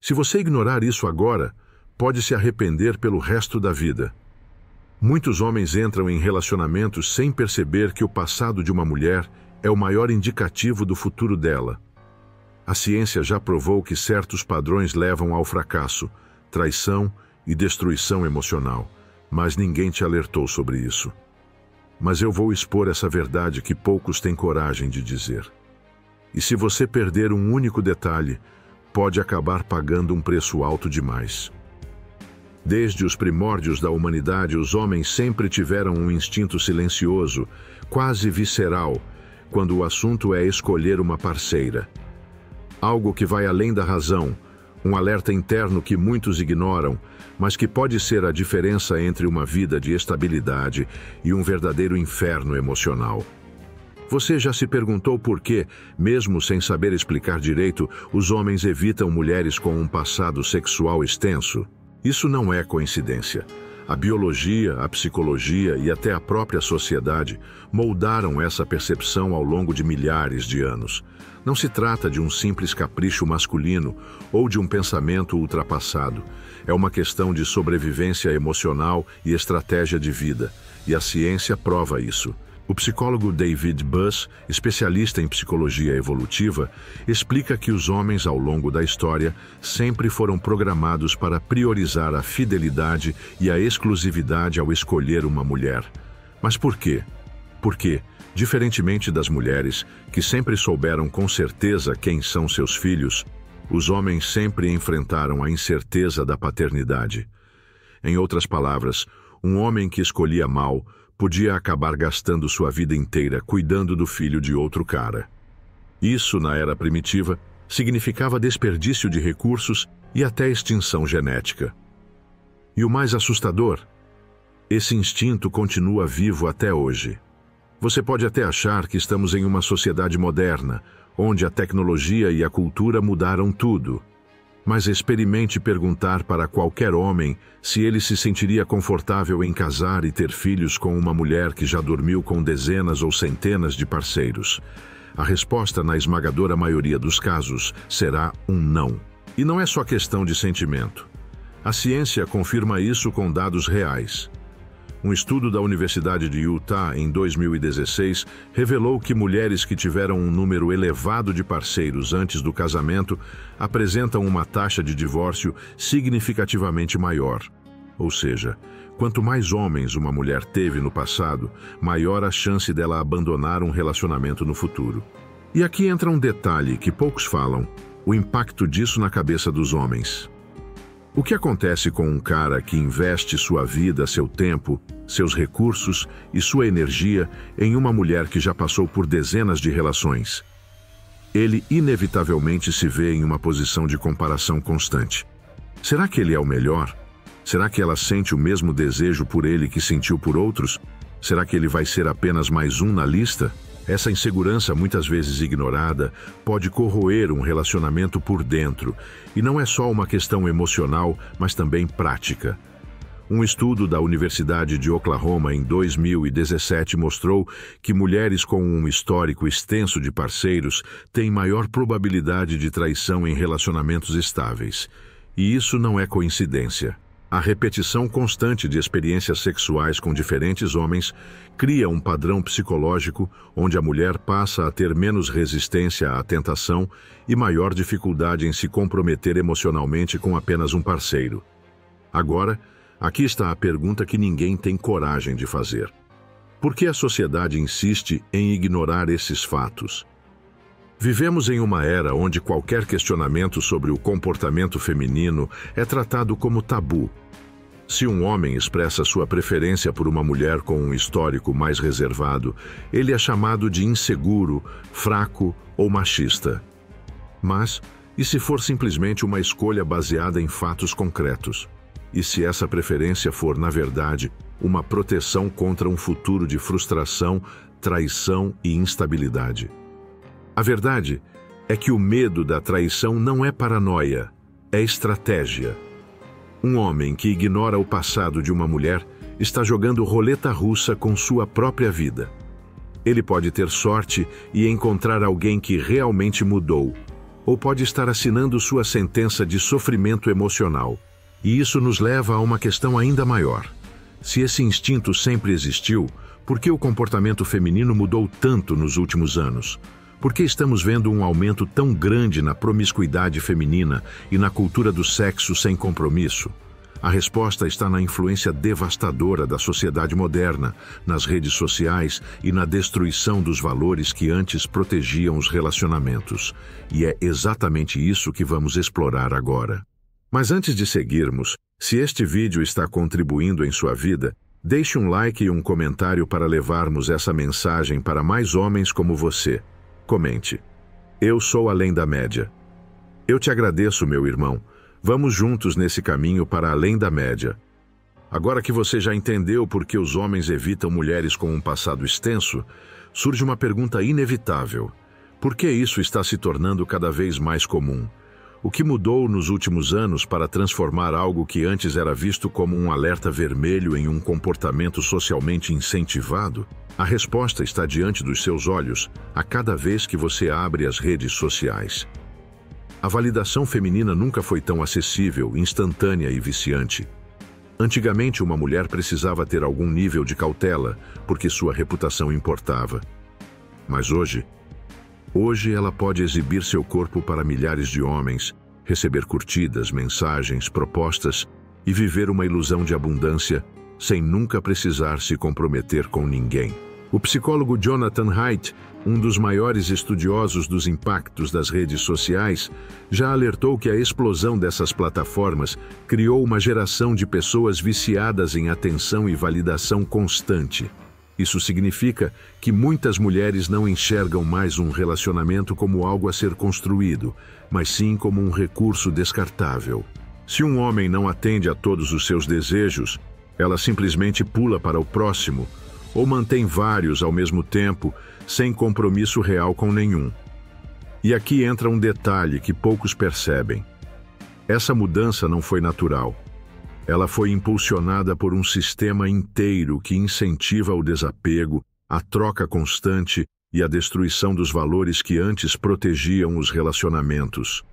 Se você ignorar isso agora, pode se arrepender pelo resto da vida. Muitos homens entram em relacionamentos sem perceber que o passado de uma mulher é o maior indicativo do futuro dela. A ciência já provou que certos padrões levam ao fracasso, traição e destruição emocional, mas ninguém te alertou sobre isso. Mas eu vou expor essa verdade que poucos têm coragem de dizer. E se você perder um único detalhe, pode acabar pagando um preço alto demais. Desde os primórdios da humanidade, os homens sempre tiveram um instinto silencioso, quase visceral, quando o assunto é escolher uma parceira. Algo que vai além da razão, um alerta interno que muitos ignoram, mas que pode ser a diferença entre uma vida de estabilidade e um verdadeiro inferno emocional. Você já se perguntou por que, mesmo sem saber explicar direito, os homens evitam mulheres com um passado sexual extenso? Isso não é coincidência. A biologia, a psicologia e até a própria sociedade moldaram essa percepção ao longo de milhares de anos. Não se trata de um simples capricho masculino ou de um pensamento ultrapassado. É uma questão de sobrevivência emocional e estratégia de vida, e a ciência prova isso. O psicólogo David Buss, especialista em psicologia evolutiva, explica que os homens, ao longo da história, sempre foram programados para priorizar a fidelidade e a exclusividade ao escolher uma mulher. Mas por quê? Porque, diferentemente das mulheres, que sempre souberam com certeza quem são seus filhos, os homens sempre enfrentaram a incerteza da paternidade. Em outras palavras, um homem que escolhia mal podia acabar gastando sua vida inteira cuidando do filho de outro cara. Isso, na era primitiva, significava desperdício de recursos e até extinção genética. E o mais assustador, esse instinto continua vivo até hoje. Você pode até achar que estamos em uma sociedade moderna, onde a tecnologia e a cultura mudaram tudo. Mas experimente perguntar para qualquer homem se ele se sentiria confortável em casar e ter filhos com uma mulher que já dormiu com dezenas ou centenas de parceiros. A resposta, na esmagadora maioria dos casos, será um não. E não é só questão de sentimento. A ciência confirma isso com dados reais. Um estudo da Universidade de Utah, em 2016, revelou que mulheres que tiveram um número elevado de parceiros antes do casamento apresentam uma taxa de divórcio significativamente maior. Ou seja, quanto mais homens uma mulher teve no passado, maior a chance dela abandonar um relacionamento no futuro. E aqui entra um detalhe que poucos falam: o impacto disso na cabeça dos homens. O que acontece com um cara que investe sua vida, seu tempo, seus recursos e sua energia em uma mulher que já passou por dezenas de relações? Ele inevitavelmente se vê em uma posição de comparação constante. Será que ele é o melhor? Será que ela sente o mesmo desejo por ele que sentiu por outros? Será que ele vai ser apenas mais um na lista? Essa insegurança, muitas vezes ignorada, pode corroer um relacionamento por dentro, e não é só uma questão emocional, mas também prática. Um estudo da Universidade de Oklahoma em 2017 mostrou que mulheres com um histórico extenso de parceiros têm maior probabilidade de traição em relacionamentos estáveis. E isso não é coincidência. A repetição constante de experiências sexuais com diferentes homens cria um padrão psicológico onde a mulher passa a ter menos resistência à tentação e maior dificuldade em se comprometer emocionalmente com apenas um parceiro. Agora, aqui está a pergunta que ninguém tem coragem de fazer. Por que a sociedade insiste em ignorar esses fatos? Vivemos em uma era onde qualquer questionamento sobre o comportamento feminino é tratado como tabu. Se um homem expressa sua preferência por uma mulher com um histórico mais reservado, ele é chamado de inseguro, fraco ou machista. Mas, e se for simplesmente uma escolha baseada em fatos concretos? E se essa preferência for, na verdade, uma proteção contra um futuro de frustração, traição e instabilidade? A verdade é que o medo da traição não é paranoia, é estratégia. Um homem que ignora o passado de uma mulher está jogando roleta russa com sua própria vida. Ele pode ter sorte e encontrar alguém que realmente mudou, ou pode estar assinando sua sentença de sofrimento emocional. E isso nos leva a uma questão ainda maior. Se esse instinto sempre existiu, por que o comportamento feminino mudou tanto nos últimos anos? Por que estamos vendo um aumento tão grande na promiscuidade feminina e na cultura do sexo sem compromisso? A resposta está na influência devastadora da sociedade moderna, nas redes sociais e na destruição dos valores que antes protegiam os relacionamentos. E é exatamente isso que vamos explorar agora. Mas antes de seguirmos, se este vídeo está contribuindo em sua vida, deixe um like e um comentário para levarmos essa mensagem para mais homens como você. Comente. Eu sou além da média. Eu te agradeço, meu irmão. Vamos juntos nesse caminho para além da média. Agora que você já entendeu por que os homens evitam mulheres com um passado extenso, surge uma pergunta inevitável. Por que isso está se tornando cada vez mais comum? O que mudou nos últimos anos para transformar algo que antes era visto como um alerta vermelho em um comportamento socialmente incentivado? A resposta está diante dos seus olhos a cada vez que você abre as redes sociais. A validação feminina nunca foi tão acessível, instantânea e viciante. Antigamente, uma mulher precisava ter algum nível de cautela, porque sua reputação importava. Mas hoje ela pode exibir seu corpo para milhares de homens, receber curtidas, mensagens, propostas e viver uma ilusão de abundância sem nunca precisar se comprometer com ninguém. O psicólogo Jonathan Haidt, um dos maiores estudiosos dos impactos das redes sociais, já alertou que a explosão dessas plataformas criou uma geração de pessoas viciadas em atenção e validação constante. Isso significa que muitas mulheres não enxergam mais um relacionamento como algo a ser construído, mas sim como um recurso descartável. Se um homem não atende a todos os seus desejos, ela simplesmente pula para o próximo, ou mantém vários ao mesmo tempo, sem compromisso real com nenhum. E aqui entra um detalhe que poucos percebem. Essa mudança não foi natural. Ela foi impulsionada por um sistema inteiro que incentiva o desapego, a troca constante e a destruição dos valores que antes protegiam os relacionamentos.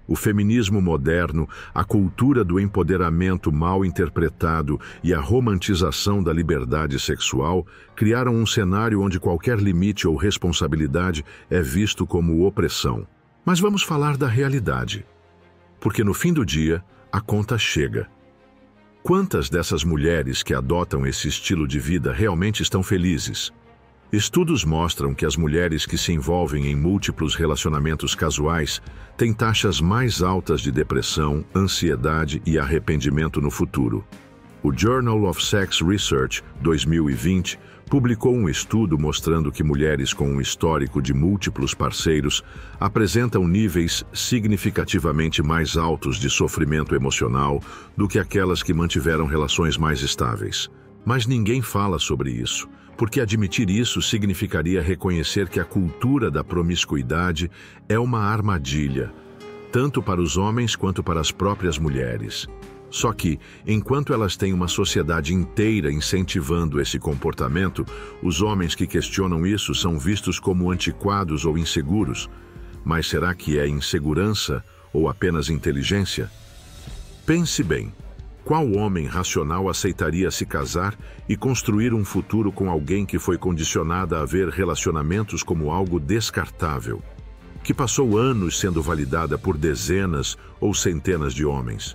O feminismo moderno, a cultura do empoderamento mal interpretado e a romantização da liberdade sexual criaram um cenário onde qualquer limite ou responsabilidade é visto como opressão. Mas vamos falar da realidade. Porque no fim do dia, a conta chega. Quantas dessas mulheres que adotam esse estilo de vida realmente estão felizes? Estudos mostram que as mulheres que se envolvem em múltiplos relacionamentos casuais têm taxas mais altas de depressão, ansiedade e arrependimento no futuro. O Journal of Sex Research, 2020, publicou um estudo mostrando que mulheres com um histórico de múltiplos parceiros apresentam níveis significativamente mais altos de sofrimento emocional do que aquelas que mantiveram relações mais estáveis. Mas ninguém fala sobre isso, porque admitir isso significaria reconhecer que a cultura da promiscuidade é uma armadilha, tanto para os homens quanto para as próprias mulheres. Só que, enquanto elas têm uma sociedade inteira incentivando esse comportamento, os homens que questionam isso são vistos como antiquados ou inseguros. Mas será que é insegurança ou apenas inteligência? Pense bem. Qual homem racional aceitaria se casar e construir um futuro com alguém que foi condicionada a ver relacionamentos como algo descartável, que passou anos sendo validada por dezenas ou centenas de homens,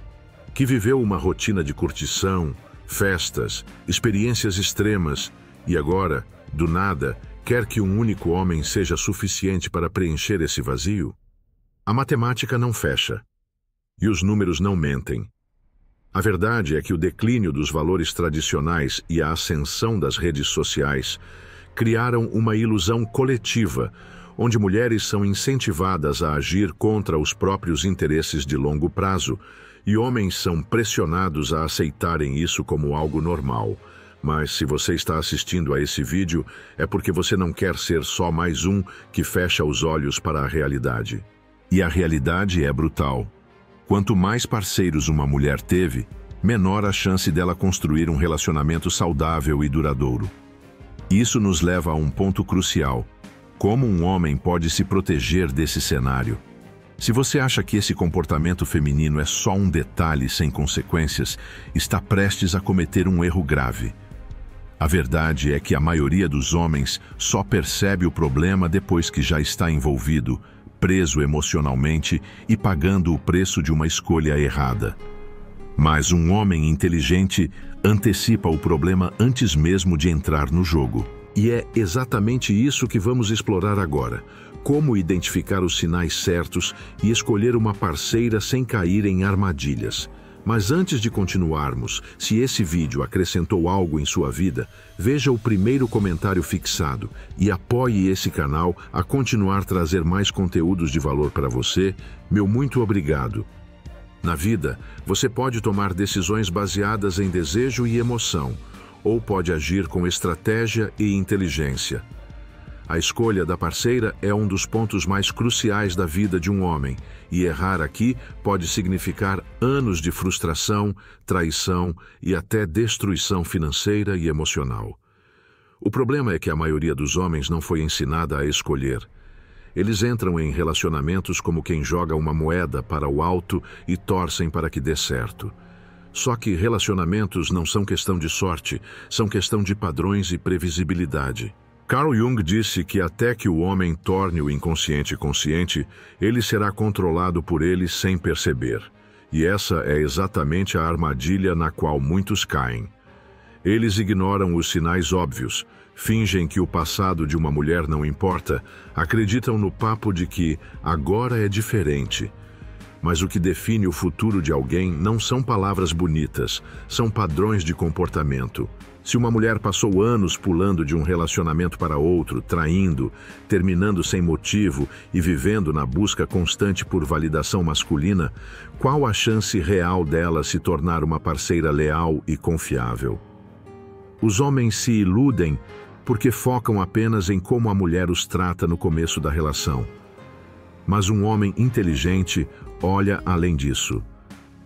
que viveu uma rotina de curtição, festas, experiências extremas e agora, do nada, quer que um único homem seja suficiente para preencher esse vazio? A matemática não fecha e os números não mentem. A verdade é que o declínio dos valores tradicionais e a ascensão das redes sociais criaram uma ilusão coletiva, onde mulheres são incentivadas a agir contra os próprios interesses de longo prazo e homens são pressionados a aceitarem isso como algo normal. Mas se você está assistindo a esse vídeo, é porque você não quer ser só mais um que fecha os olhos para a realidade. E a realidade é brutal. Quanto mais parceiros uma mulher teve, menor a chance dela construir um relacionamento saudável e duradouro. Isso nos leva a um ponto crucial. Como um homem pode se proteger desse cenário? Se você acha que esse comportamento feminino é só um detalhe sem consequências, está prestes a cometer um erro grave. A verdade é que a maioria dos homens só percebe o problema depois que já está envolvido, preso emocionalmente e pagando o preço de uma escolha errada. Mas um homem inteligente antecipa o problema antes mesmo de entrar no jogo. E é exatamente isso que vamos explorar agora. Como identificar os sinais certos e escolher uma parceira sem cair em armadilhas. Mas antes de continuarmos, se esse vídeo acrescentou algo em sua vida, veja o primeiro comentário fixado e apoie esse canal a continuar trazer mais conteúdos de valor para você. Meu muito obrigado. Na vida, você pode tomar decisões baseadas em desejo e emoção, ou pode agir com estratégia e inteligência. A escolha da parceira é um dos pontos mais cruciais da vida de um homem, e errar aqui pode significar anos de frustração, traição e até destruição financeira e emocional. O problema é que a maioria dos homens não foi ensinada a escolher. Eles entram em relacionamentos como quem joga uma moeda para o alto e torcem para que dê certo. Só que relacionamentos não são questão de sorte, são questão de padrões e previsibilidade. Carl Jung disse que até que o homem torne o inconsciente consciente, ele será controlado por ele sem perceber. E essa é exatamente a armadilha na qual muitos caem. Eles ignoram os sinais óbvios, fingem que o passado de uma mulher não importa, acreditam no papo de que agora é diferente. Mas o que define o futuro de alguém não são palavras bonitas, são padrões de comportamento. Se uma mulher passou anos pulando de um relacionamento para outro, traindo, terminando sem motivo e vivendo na busca constante por validação masculina, qual a chance real dela se tornar uma parceira leal e confiável? Os homens se iludem porque focam apenas em como a mulher os trata no começo da relação. Mas um homem inteligente olha além disso.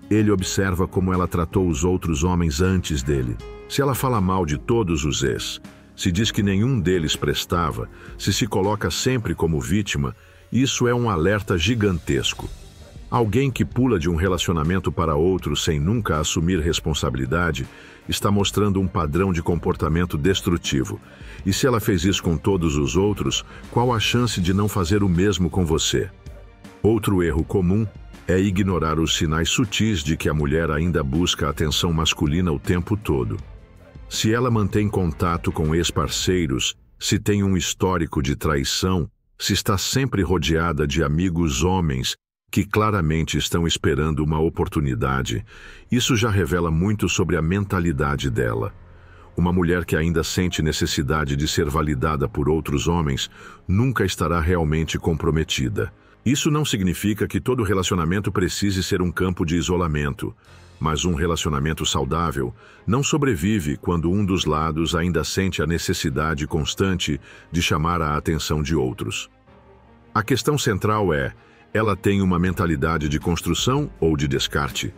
Ele observa como ela tratou os outros homens antes dele. Se ela fala mal de todos os ex, se diz que nenhum deles prestava, se coloca sempre como vítima, isso é um alerta gigantesco. Alguém que pula de um relacionamento para outro sem nunca assumir responsabilidade está mostrando um padrão de comportamento destrutivo. E se ela fez isso com todos os outros, qual a chance de não fazer o mesmo com você? Outro erro comum é ignorar os sinais sutis de que a mulher ainda busca a atenção masculina o tempo todo. Se ela mantém contato com ex-parceiros, se tem um histórico de traição, se está sempre rodeada de amigos homens que claramente estão esperando uma oportunidade, isso já revela muito sobre a mentalidade dela. Uma mulher que ainda sente necessidade de ser validada por outros homens nunca estará realmente comprometida. Isso não significa que todo relacionamento precise ser um campo de isolamento, mas um relacionamento saudável não sobrevive quando um dos lados ainda sente a necessidade constante de chamar a atenção de outros. A questão central é: ela tem uma mentalidade de construção ou de descarte?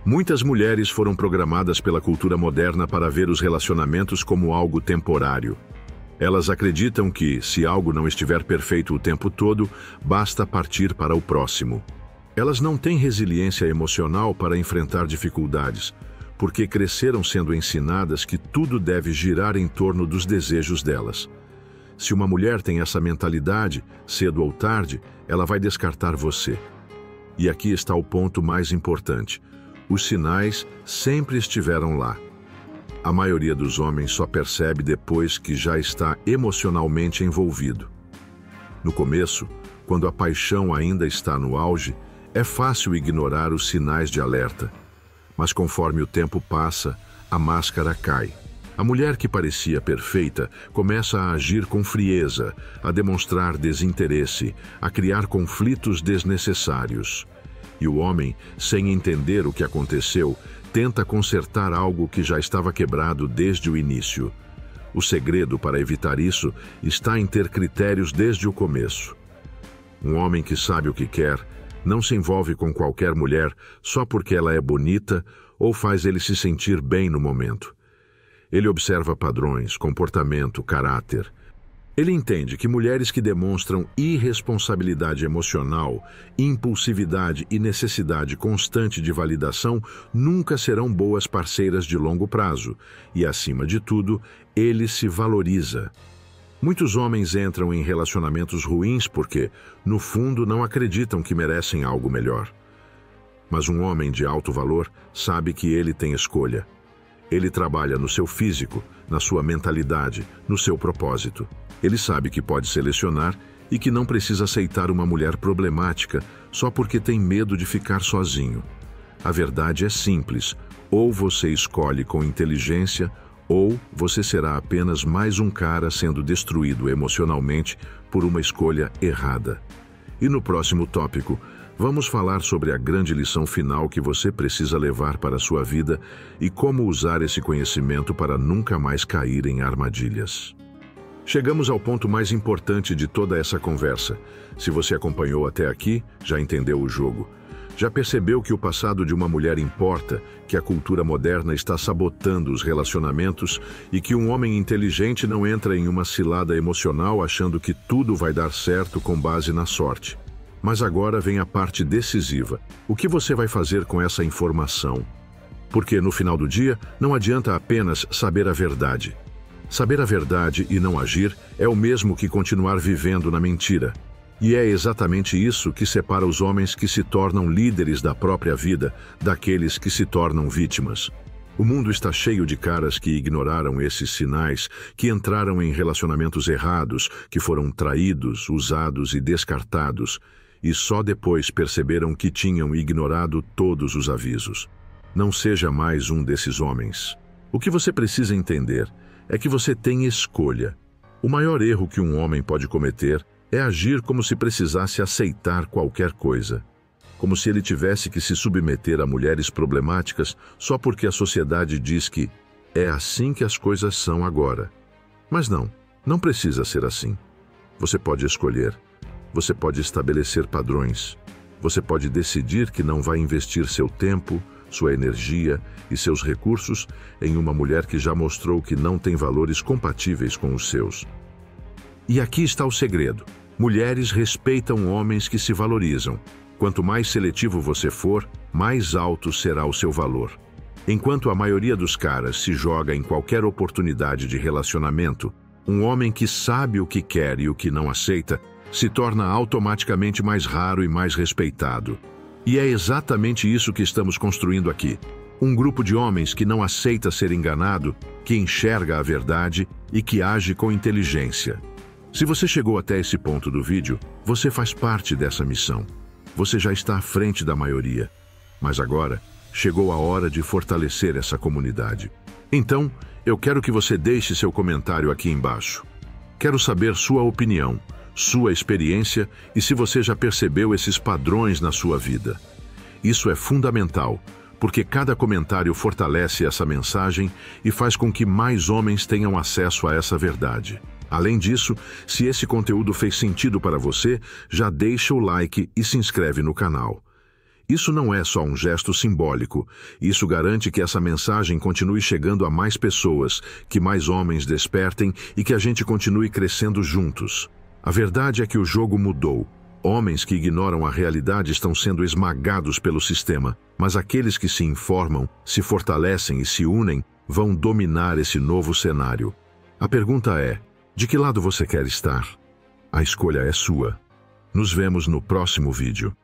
Muitas mulheres foram programadas pela cultura moderna para ver os relacionamentos como algo temporário. Elas acreditam que, se algo não estiver perfeito o tempo todo, basta partir para o próximo. Elas não têm resiliência emocional para enfrentar dificuldades, porque cresceram sendo ensinadas que tudo deve girar em torno dos desejos delas. Se uma mulher tem essa mentalidade, cedo ou tarde, ela vai descartar você. E aqui está o ponto mais importante. Os sinais sempre estiveram lá. A maioria dos homens só percebe depois que já está emocionalmente envolvido. No começo, quando a paixão ainda está no auge, é fácil ignorar os sinais de alerta. Mas conforme o tempo passa, a máscara cai. A mulher que parecia perfeita começa a agir com frieza, a demonstrar desinteresse, a criar conflitos desnecessários. E o homem, sem entender o que aconteceu, tenta consertar algo que já estava quebrado desde o início. O segredo para evitar isso está em ter critérios desde o começo. Um homem que sabe o que quer não se envolve com qualquer mulher só porque ela é bonita ou faz ele se sentir bem no momento. Ele observa padrões, comportamento, caráter. Ele entende que mulheres que demonstram irresponsabilidade emocional, impulsividade e necessidade constante de validação nunca serão boas parceiras de longo prazo e, acima de tudo, ele se valoriza. Muitos homens entram em relacionamentos ruins porque, no fundo, não acreditam que merecem algo melhor. Mas um homem de alto valor sabe que ele tem escolha. Ele trabalha no seu físico, na sua mentalidade, no seu propósito. Ele sabe que pode selecionar e que não precisa aceitar uma mulher problemática só porque tem medo de ficar sozinho. A verdade é simples: ou você escolhe com inteligência, ou você será apenas mais um cara sendo destruído emocionalmente por uma escolha errada. E no próximo tópico, vamos falar sobre a grande lição final que você precisa levar para a sua vida e como usar esse conhecimento para nunca mais cair em armadilhas. Chegamos ao ponto mais importante de toda essa conversa. Se você acompanhou até aqui, já entendeu o jogo. Já percebeu que o passado de uma mulher importa, que a cultura moderna está sabotando os relacionamentos e que um homem inteligente não entra em uma cilada emocional achando que tudo vai dar certo com base na sorte. Mas agora vem a parte decisiva. O que você vai fazer com essa informação? Porque no final do dia, não adianta apenas saber a verdade. Saber a verdade e não agir é o mesmo que continuar vivendo na mentira. E é exatamente isso que separa os homens que se tornam líderes da própria vida daqueles que se tornam vítimas. O mundo está cheio de caras que ignoraram esses sinais, que entraram em relacionamentos errados, que foram traídos, usados e descartados, e só depois perceberam que tinham ignorado todos os avisos. Não seja mais um desses homens. O que você precisa entender é que você tem escolha. O maior erro que um homem pode cometer é agir como se precisasse aceitar qualquer coisa. Como se ele tivesse que se submeter a mulheres problemáticas só porque a sociedade diz que é assim que as coisas são agora. Mas não precisa ser assim. Você pode escolher. Você pode estabelecer padrões. Você pode decidir que não vai investir seu tempo, sua energia e seus recursos em uma mulher que já mostrou que não tem valores compatíveis com os seus. E aqui está o segredo. Mulheres respeitam homens que se valorizam. Quanto mais seletivo você for, mais alto será o seu valor. Enquanto a maioria dos caras se joga em qualquer oportunidade de relacionamento, um homem que sabe o que quer e o que não aceita se torna automaticamente mais raro e mais respeitado. E é exatamente isso que estamos construindo aqui. Um grupo de homens que não aceita ser enganado, que enxerga a verdade e que age com inteligência. Se você chegou até esse ponto do vídeo, você faz parte dessa missão. Você já está à frente da maioria. Mas agora, chegou a hora de fortalecer essa comunidade. Então, eu quero que você deixe seu comentário aqui embaixo. Quero saber sua opinião, sua experiência e se você já percebeu esses padrões na sua vida. Isso é fundamental, porque cada comentário fortalece essa mensagem e faz com que mais homens tenham acesso a essa verdade. Além disso, se esse conteúdo fez sentido para você, já deixa o like e se inscreve no canal. Isso não é só um gesto simbólico, isso garante que essa mensagem continue chegando a mais pessoas, que mais homens despertem e que a gente continue crescendo juntos. A verdade é que o jogo mudou. Homens que ignoram a realidade estão sendo esmagados pelo sistema, mas aqueles que se informam, se fortalecem e se unem, vão dominar esse novo cenário. A pergunta é: de que lado você quer estar? A escolha é sua. Nos vemos no próximo vídeo.